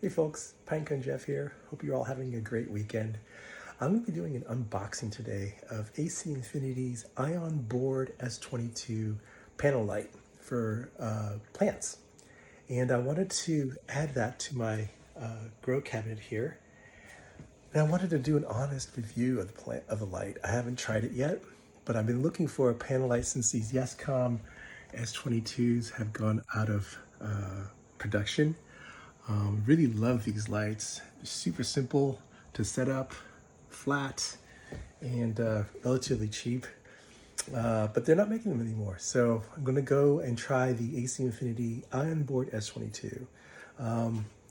Hey folks, Pinecone.Jeff here. Hope you're all having a great weekend. I'm going to be doing an unboxing today of AC Infinity's Ionboard S22 panel light for plants. And I wanted to add that to my grow cabinet here. And I wanted to do an honest review of the light. I haven't tried it yet, but I've been looking for a panel light since these Yescom S22s have gone out of production. Really love these lights. They're super simple to set up, flat, and relatively cheap. But they're not making them anymore. So I'm going to go and try the AC Infinity Ionboard S22.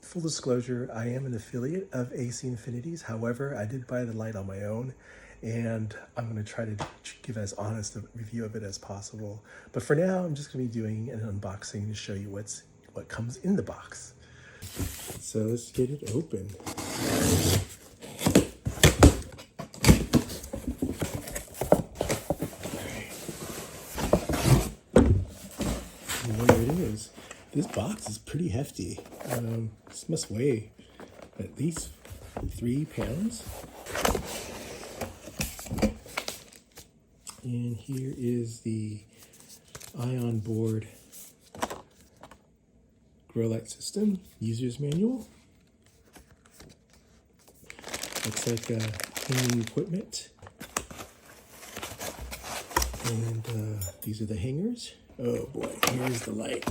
Full disclosure, I am an affiliate of AC Infinities. However, I did buy the light on my own, and I'm going to try to give as honest a review of it as possible. But for now, I'm just going to be doing an unboxing to show you what comes in the box. So let's get it open. And there it is. This box is pretty hefty. This must weigh at least 3 pounds. And here is the Ionboard Growlight system user's manual. Looks like hanging equipment. And these are the hangers. Oh boy, here's the light.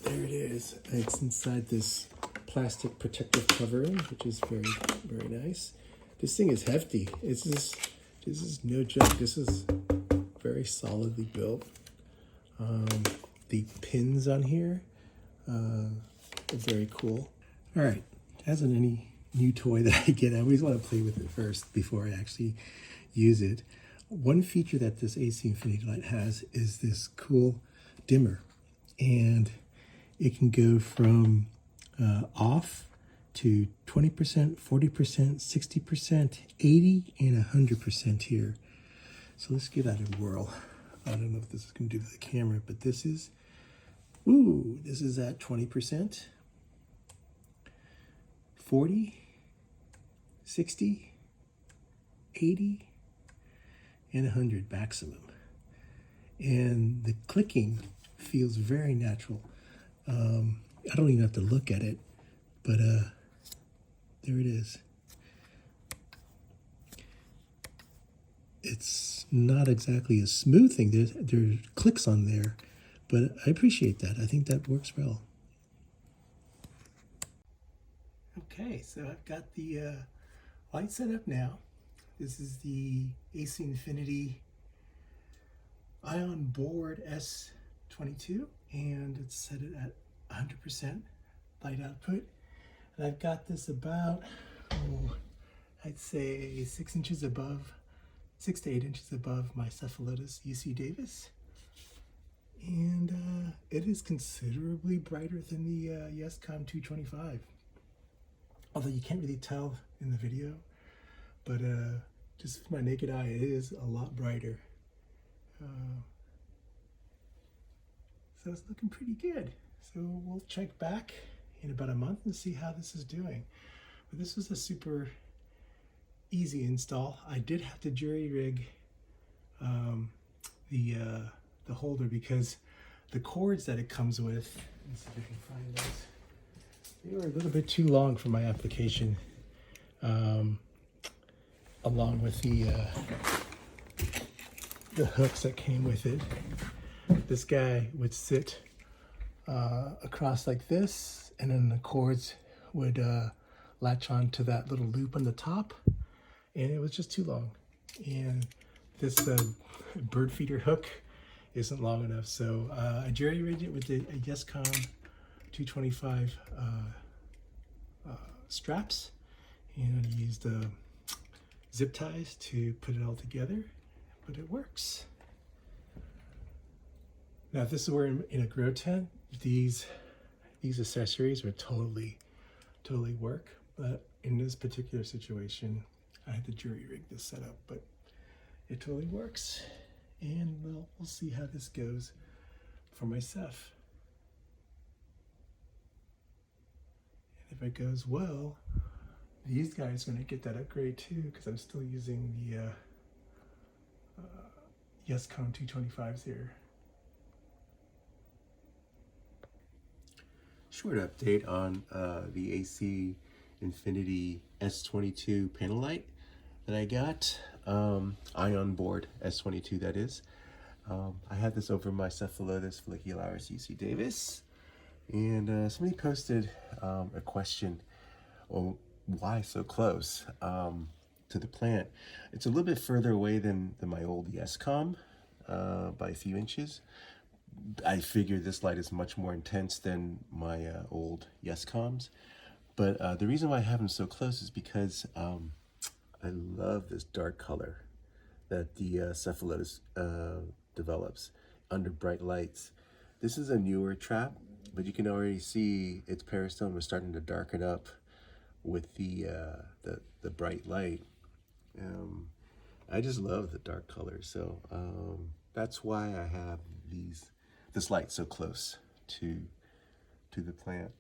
There it is. It's inside this plastic protective covering, which is very, very nice. This thing is hefty. This is no joke. This is very solidly built. The pins on here are very cool. All right, as in any new toy that I get, I always want to play with it first before I actually use it. One feature that this AC Infinity light has is this cool dimmer, and it can go from off to 20%, 40%, 60%, 80, and 100% here. So let's give that a whirl. I don't know if this is going to do with the camera, but this is at 20%, 40, 60, 80, and 100 maximum. And the clicking feels very natural. I don't even have to look at it, but there it is. It's not exactly a smooth thing. There are clicks on there, but I appreciate that. I think that works well. Okay, so I've got the light set up now. This is the AC Infinity Ionboard S22, and it's set it at 100% light output. And I've got this about, I'd say 6 to 8 inches above my Cephalotus UC Davis. And it is considerably brighter than the Yescom 225. Although you can't really tell in the video, but just with my naked eye, it is a lot brighter. So it's looking pretty good. So we'll check back in about a month and see how this is doing. But this was a super easy install. I did have to jury rig the holder because the cords that it comes with, let's see if I can find those, they were a little bit too long for my application, along with the hooks that came with it. This guy would sit across like this, and then the cords would latch on to that little loop on the top, and it was just too long. And this bird feeder hook isn't long enough, so I jury rigged it with the Yescom 225 straps, and I used zip ties to put it all together, but it works. Now, if this were in a grow tent, these accessories would totally work, but in this particular situation, I had to jury rig this setup, but it totally works. And we'll see how this goes for my Ceph. And if if it goes well, these guys are going to get that upgrade too, because I'm still using the Yescom 225s here. Short update on the AC Infinity S22 panel light that I got. Ionboard S22, that is. I had this over my Cephalotus follicularis UC Davis, and somebody posted a question, well, why so close to the plant? It's a little bit further away than my old Yescom by a few inches. I figure this light is much more intense than my old Yescoms, but the reason why I have them so close is because I love this dark color that the Cephalotus develops under bright lights. This is a newer trap, but you can already see its peristome is starting to darken up with the bright light. I just love the dark colors, so that's why I have this light so close to the plant.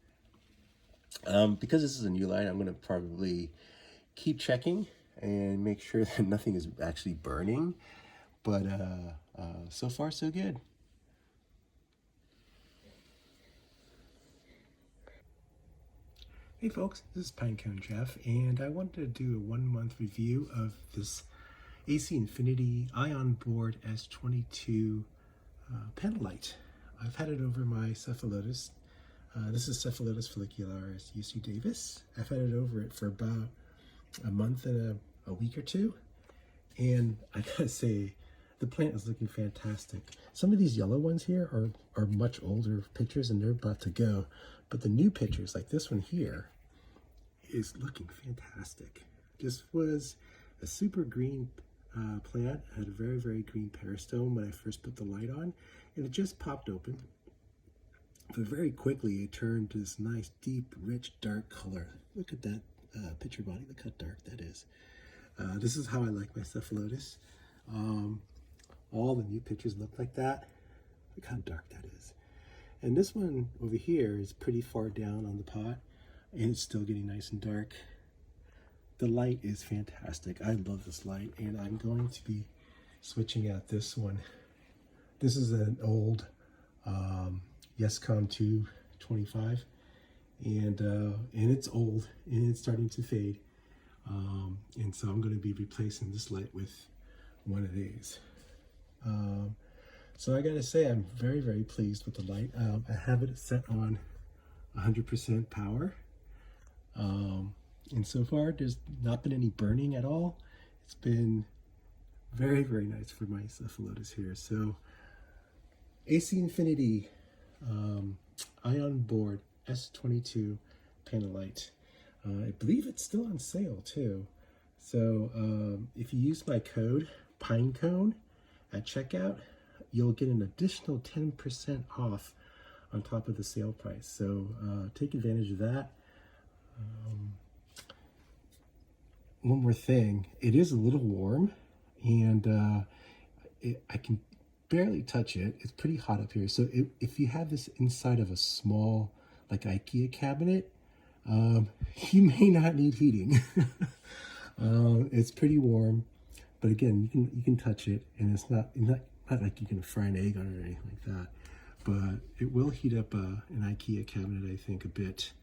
Because this is a new light, I'm going to probably keep checking and make sure that nothing is actually burning, but so far so good. Hey folks, this is Pinecone.Jeff, and I wanted to do a 1 month review of this AC Infinity Ionboard S22 panel light. I've had it over my Cephalotus. This is Cephalotus follicularis UC Davis. I've had it over it for about a month and a week or two, and I gotta say, the plant is looking fantastic. Some of these yellow ones here are much older pictures and they're about to go, but the new pictures, like this one here, is looking fantastic. This was a super green plant, had a very, very green peristome when I first put the light on, and it just popped open. But very quickly it turned to this nice, deep, rich, dark color. Look at that picture body, look how dark that is. This is how I like my Cephalotus. All the new pictures look like that. Look how dark that is. And this one over here is pretty far down on the pot, and it's still getting nice and dark. The light is fantastic. I love this light, and I'm going to be switching out this one. This is an old Yescom 225, and it's old, and it's starting to fade. And so I'm going to be replacing this light with one of these. So I gotta say, I'm very, very pleased with the light. I have it set on 100% power. And so far, there's not been any burning at all. It's been very, very nice for my Cephalotus here. So AC Infinity Ionboard S22 panel light. I believe it's still on sale too. So if you use my code Pinecone at checkout, you'll get an additional 10% off on top of the sale price. So take advantage of that. One more thing, it is a little warm, and I can barely touch it. It's pretty hot up here. So if you have this inside of a small, like Ikea cabinet, you may not need heating. It's pretty warm, but again, you can touch it, and it's not like you can fry an egg on it or anything like that. But it will heat up an Ikea cabinet, I think, a bit.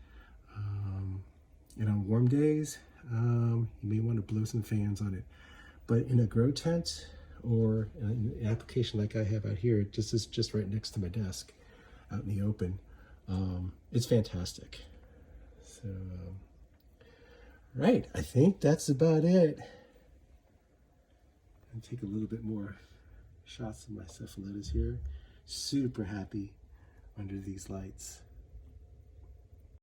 And on warm days, you may want to blow some fans on it. But in a grow tent or an application like I have out here, just right next to my desk, out in the open, it's fantastic. So, right, I think that's about it. I'll take a little bit more shots of my Cephalotus here. Super happy under these lights.